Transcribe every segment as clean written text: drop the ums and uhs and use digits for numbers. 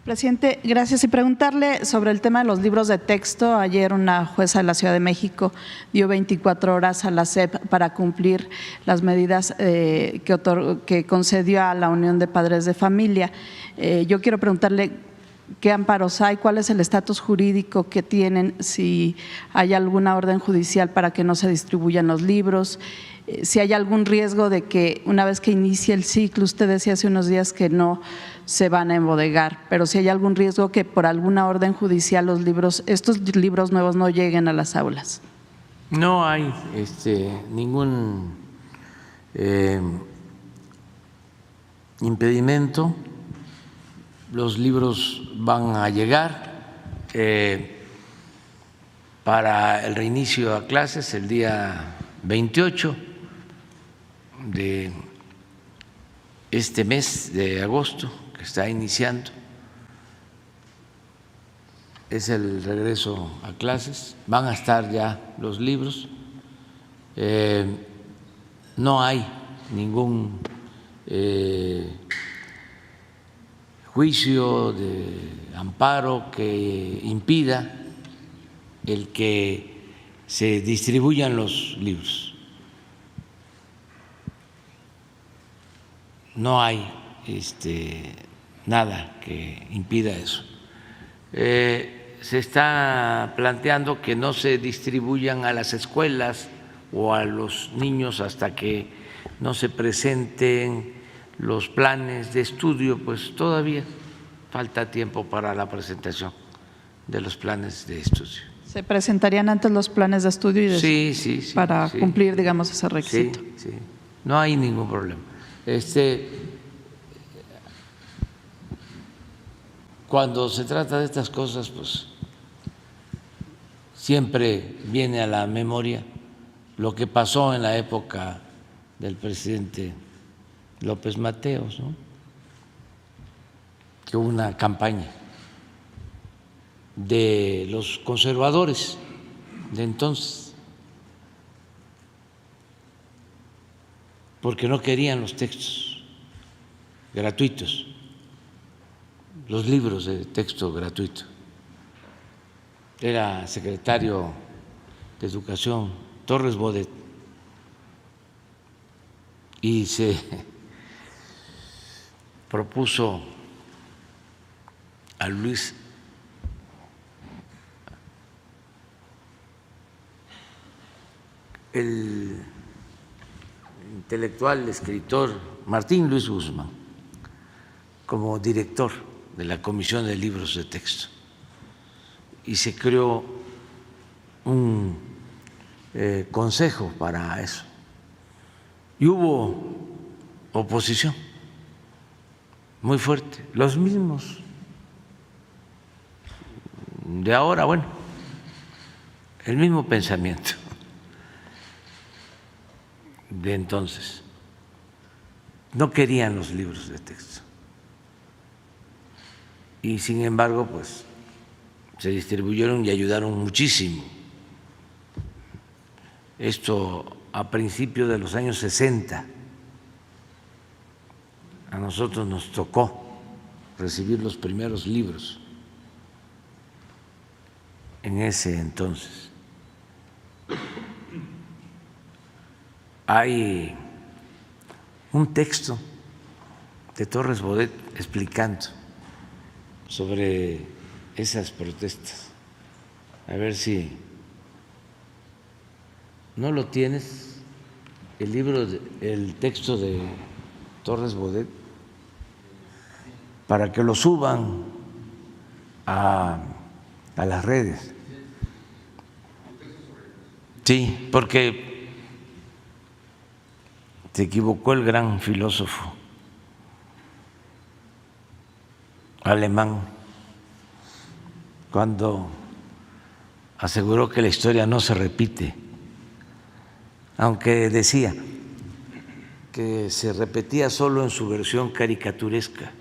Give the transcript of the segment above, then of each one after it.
Presidente, gracias. Y preguntarle sobre el tema de los libros de texto. Ayer una jueza de la Ciudad de México dio 24 horas a la SEP para cumplir las medidas que concedió a la Unión de Padres de Familia. Yo quiero preguntarle qué amparos hay, cuál es el estatus jurídico que tienen, si hay alguna orden judicial para que no se distribuyan los libros, si hay algún riesgo de que una vez que inicie el ciclo, usted decía hace unos días que no se van a embodegar, pero si hay algún riesgo que por alguna orden judicial estos libros nuevos no lleguen a las aulas. No hay ningún impedimento, los libros van a llegar para el reinicio a clases el día 28 de este mes de agosto que está iniciando. Es el regreso a clases, van a estar ya los libros, no hay ningún juicio de amparo que impida el que se distribuyan los libros. No hay nada que impida eso. Se está planteando que no se distribuyan a las escuelas o a los niños hasta que no se presenten los planes de estudio, pues todavía falta tiempo para la presentación de los planes de estudio. ¿Se presentarían antes los planes de estudio y sí, para cumplir, digamos, ese requisito? Sí, no hay ningún problema. Cuando se trata de estas cosas, pues siempre viene a la memoria lo que pasó en la época del presidente López Mateos, ¿no? Que hubo una campaña de los conservadores de entonces, porque no querían los textos gratuitos, los libros de texto gratuito. Era secretario de Educación Torres Bodet y se propuso a Luis el intelectual, escritor Martín Luis Guzmán como director de la Comisión de Libros de Texto y se creó un consejo para eso y hubo oposición muy fuerte, los mismos de ahora, bueno, el mismo pensamiento de entonces, no querían los libros de texto y sin embargo pues se distribuyeron y ayudaron muchísimo. Esto a principios de los años 60, a nosotros nos tocó recibir los primeros libros en ese entonces. Hay un texto de Torres Bodet explicando sobre esas protestas. A ver si no lo tienes, el libro, el texto de Torres Bodet, para que lo suban a las redes. Sí, porque se equivocó el gran filósofo alemán cuando aseguró que la historia no se repite, aunque decía que se repetía solo en su versión caricaturesca.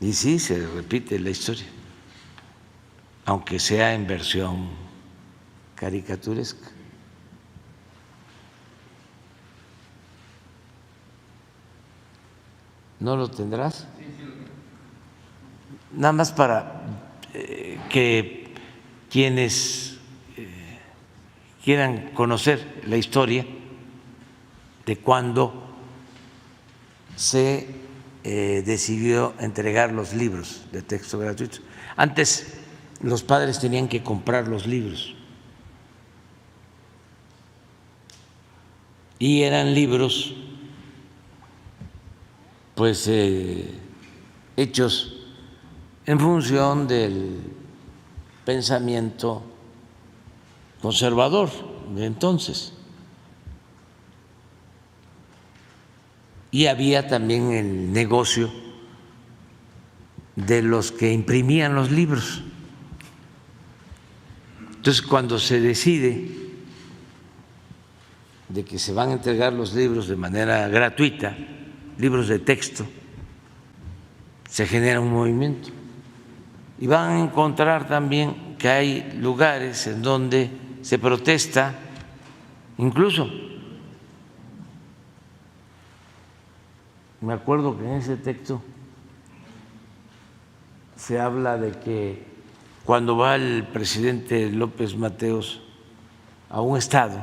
Y sí, se repite la historia, aunque sea en versión caricaturesca. ¿No lo tendrás? Nada más para que quienes quieran conocer la historia de cuándo se decidió entregar los libros de texto gratuitos. Antes los padres tenían que comprar los libros y eran libros pues hechos en función del pensamiento conservador de entonces. Y había también el negocio de los que imprimían los libros. Entonces, cuando se decide de que se van a entregar los libros de manera gratuita, libros de texto, se genera un movimiento. Y van a encontrar también que hay lugares en donde se protesta, incluso me acuerdo que en ese texto se habla de que cuando va el presidente López Mateos a un estado,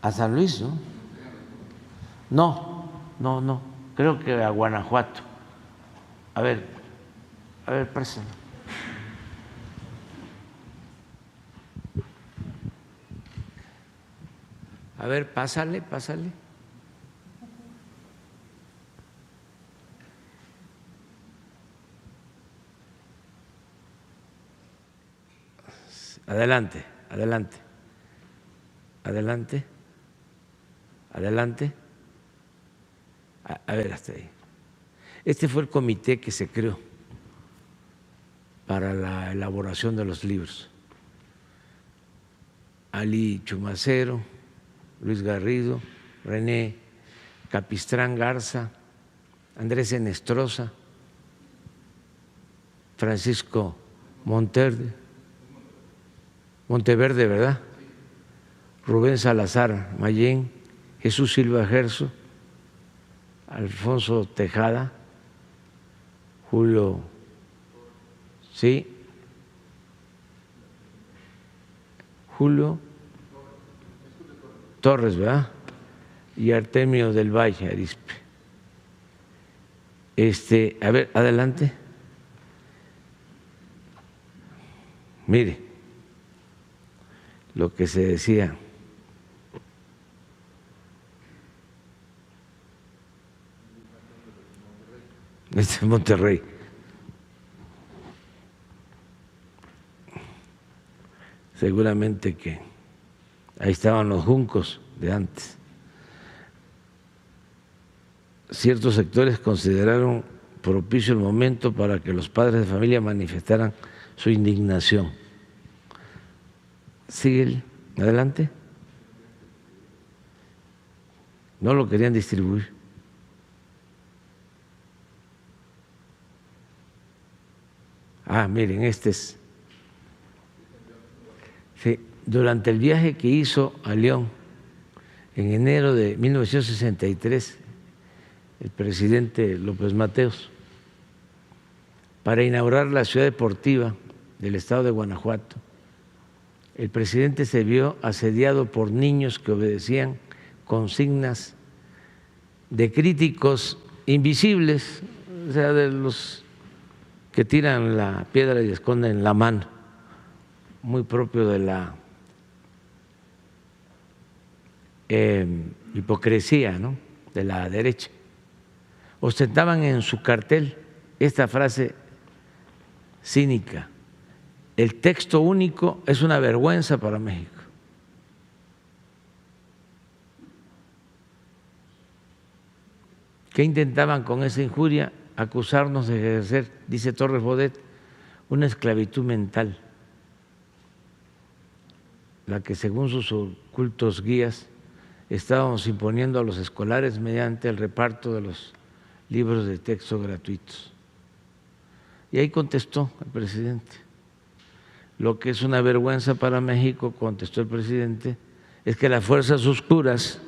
a San Luis, ¿no? No, creo que a Guanajuato. A ver, préstame. A ver, pásale. Adelante. A ver, hasta ahí. Este fue el comité que se creó para la elaboración de los libros. Ali Chumacero, Luis Garrido, René Capistrán Garza, Andrés Enestrosa, Francisco Monteverde, ¿verdad? Rubén Salazar Mayén, Jesús Silva Gerso, Alfonso Tejada, Julio, sí, Julio Torres, ¿verdad? Y Artemio del Valle Arispe. A ver, adelante. Mire lo que se decía. Es Monterrey. Seguramente que ahí estaban los juncos de antes. Ciertos sectores consideraron propicio el momento para que los padres de familia manifestaran su indignación. Sigue adelante. No lo querían distribuir. Miren, este es. Sí, durante el viaje que hizo a León en enero de 1963, el presidente López Mateos, para inaugurar la ciudad deportiva del estado de Guanajuato, el presidente se vio asediado por niños que obedecían consignas de críticos invisibles, o sea, de los que tiran la piedra y esconden la mano, muy propio de la hipocresía, ¿no?, de la derecha. Ostentaban en su cartel esta frase cínica: el texto único es una vergüenza para México. ¿Qué intentaban con esa injuria? Acusarnos de ejercer, dice Torres Bodet, una esclavitud mental, la que según sus ocultos guías estábamos imponiendo a los escolares mediante el reparto de los libros de texto gratuitos. Y ahí contestó el presidente: lo que es una vergüenza para México, contestó el presidente, es que las fuerzas oscuras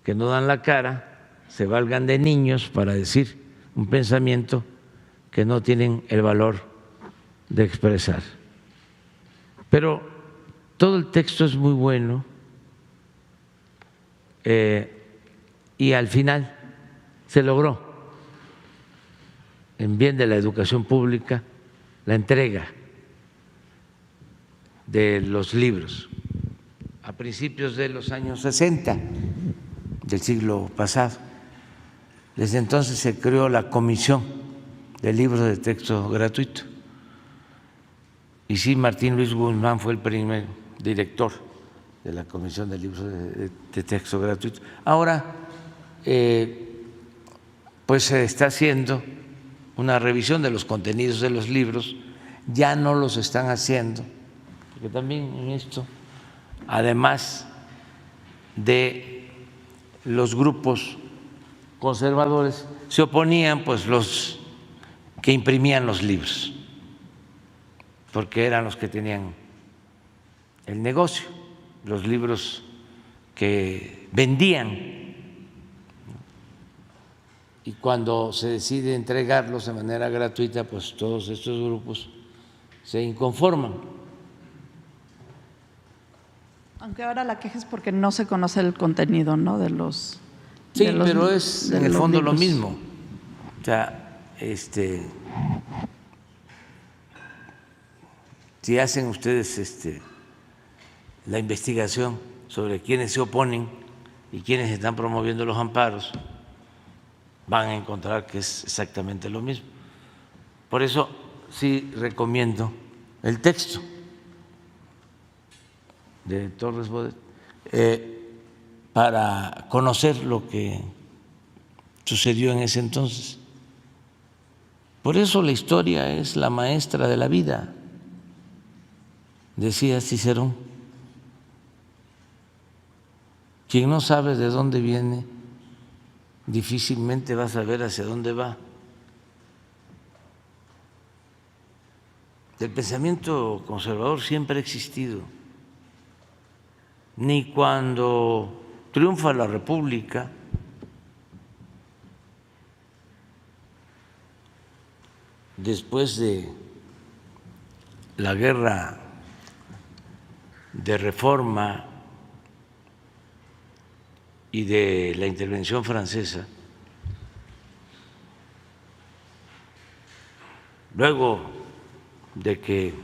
que no dan la cara se valgan de niños para decir un pensamiento que no tienen el valor de expresar. Pero todo el texto es muy bueno y al final se logró, en bien de la educación pública, la entrega de los libros a principios de los años 60 del siglo pasado. Desde entonces se creó la Comisión de Libros de Texto Gratuito. Y sí, Martín Luis Guzmán fue el primer director de la Comisión de Libros de Texto Gratuito. Ahora, pues se está haciendo una revisión de los contenidos de los libros, ya no los están haciendo, porque también en esto, además de los grupos conservadores, se oponían pues los que imprimían los libros, porque eran los que tenían el negocio, los libros que vendían. Y cuando se decide entregarlos de manera gratuita, pues todos estos grupos se inconforman. Aunque ahora la queja es porque no se conoce el contenido, ¿no? Sí, pero es en el fondo lo mismo. O sea, si hacen ustedes la investigación sobre quiénes se oponen y quiénes están promoviendo los amparos, van a encontrar que es exactamente lo mismo. Por eso sí recomiendo el texto de Torres Bodet para conocer lo que sucedió en ese entonces. Por eso la historia es la maestra de la vida, decía Cicerón. Quien no sabe de dónde viene, difícilmente va a saber hacia dónde va. El pensamiento conservador siempre ha existido. Ni cuando triunfa la República, después de la guerra de reforma y de la intervención francesa, luego de que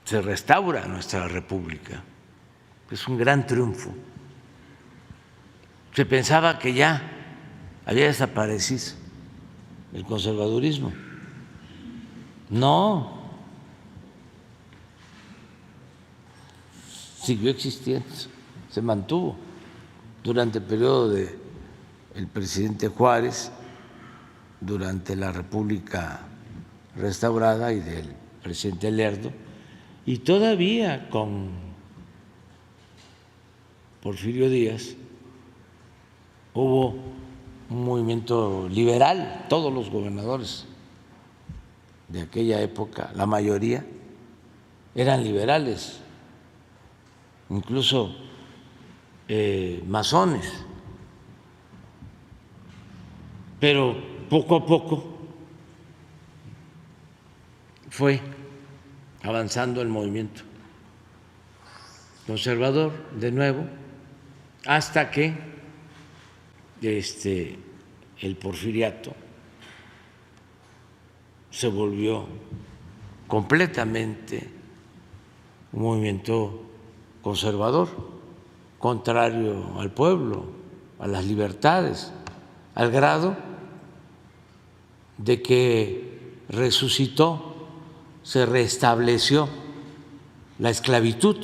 se restaura nuestra República, es un gran triunfo. Se pensaba que ya había desaparecido el conservadurismo. No, siguió existiendo, se mantuvo durante el periodo del presidente Juárez, durante la República restaurada y del presidente Lerdo, y todavía con Porfirio Díaz hubo un movimiento liberal. Todos los gobernadores de aquella época, la mayoría, eran liberales, incluso masones, pero poco a poco fue avanzando el movimiento conservador de nuevo, hasta que el porfiriato se volvió completamente un movimiento conservador, contrario al pueblo, a las libertades, al grado de que resucitó, se restableció la esclavitud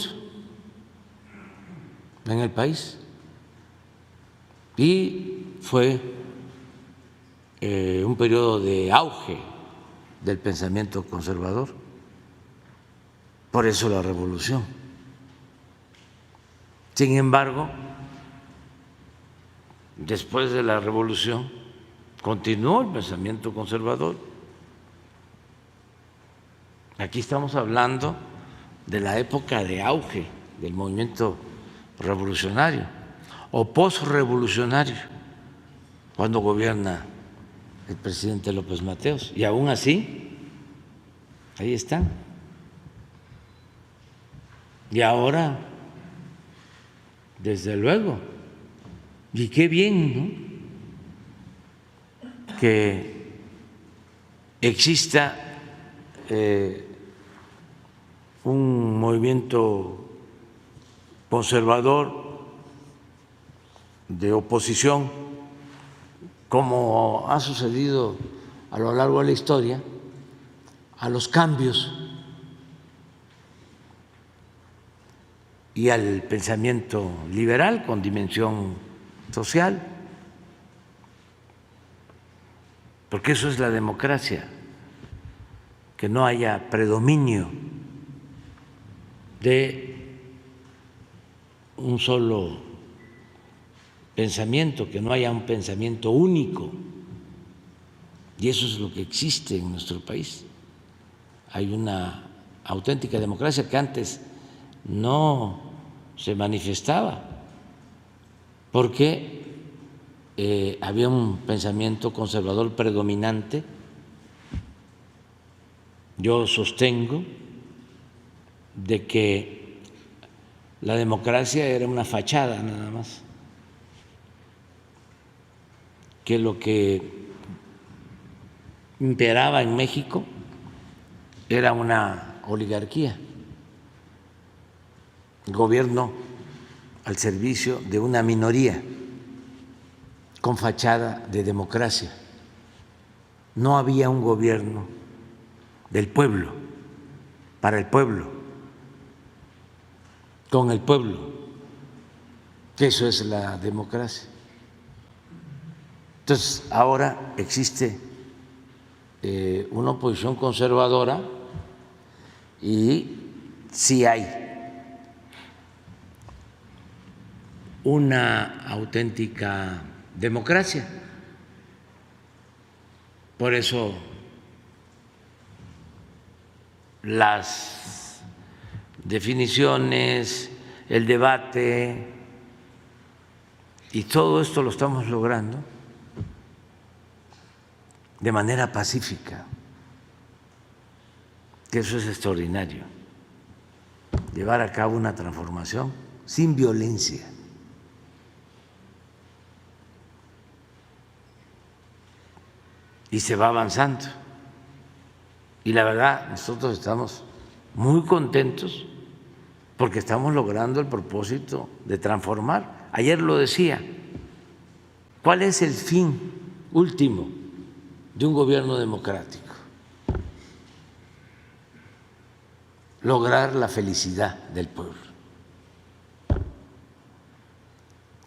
en el país y fue un periodo de auge del pensamiento conservador. Por eso la revolución. Sin embargo, después de la revolución continuó el pensamiento conservador. Aquí estamos hablando de la época de auge del movimiento revolucionario. o posrevolucionario cuando gobierna el presidente López Mateos. Y aún así, ahí están. Y ahora, desde luego, y qué bien, ¿no?, que exista un movimiento conservador de oposición, como ha sucedido a lo largo de la historia, a los cambios y al pensamiento liberal con dimensión social, porque eso es la democracia, que no haya predominio de un solo pensamiento, que no haya un pensamiento único, y eso es lo que existe en nuestro país. Hay una auténtica democracia que antes no se manifestaba porque había un pensamiento conservador predominante. Yo sostengo de que la democracia era una fachada nada más, que lo que imperaba en México era una oligarquía, el gobierno al servicio de una minoría con fachada de democracia. No había un gobierno del pueblo, para el pueblo, con el pueblo, que eso es la democracia. Entonces, ahora existe una oposición conservadora y sí hay una auténtica democracia. Por eso las definiciones, el debate y todo esto lo estamos logrando de manera pacífica, que eso es extraordinario, llevar a cabo una transformación sin violencia. Y se va avanzando. Y la verdad, nosotros estamos muy contentos porque estamos logrando el propósito de transformar. Ayer lo decía, ¿cuál es el fin último de un gobierno democrático? Lograr la felicidad del pueblo.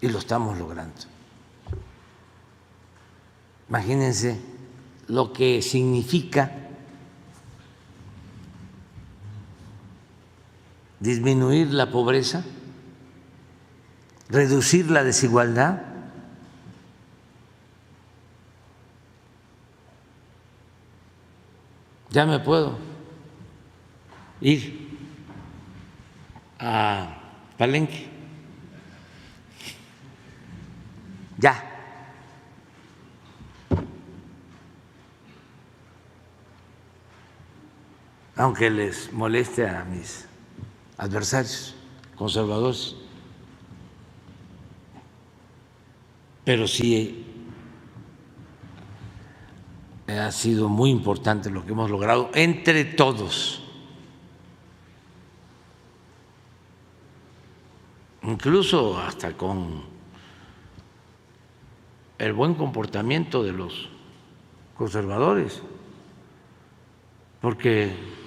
Y lo estamos logrando. Imagínense lo que significa disminuir la pobreza, reducir la desigualdad. Ya me puedo ir a Palenque. Ya. Aunque les moleste a mis adversarios conservadores, pero sí ha sido muy importante lo que hemos logrado entre todos, incluso hasta con el buen comportamiento de los conservadores, porque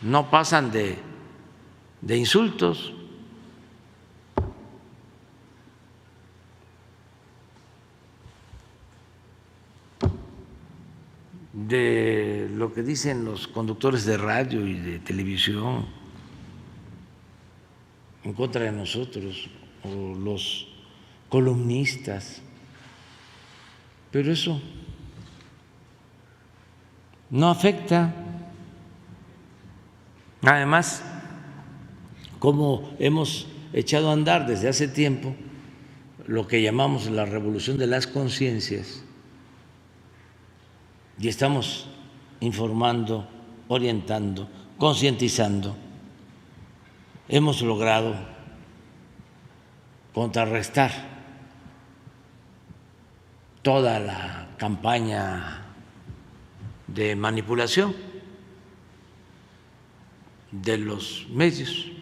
no pasan de insultos. De lo que dicen los conductores de radio y de televisión en contra de nosotros, o los columnistas, pero eso no afecta. Además, como hemos echado a andar desde hace tiempo lo que llamamos la revolución de las conciencias y estamos informando, orientando, concientizando, hemos logrado contrarrestar toda la campaña de manipulación de los medios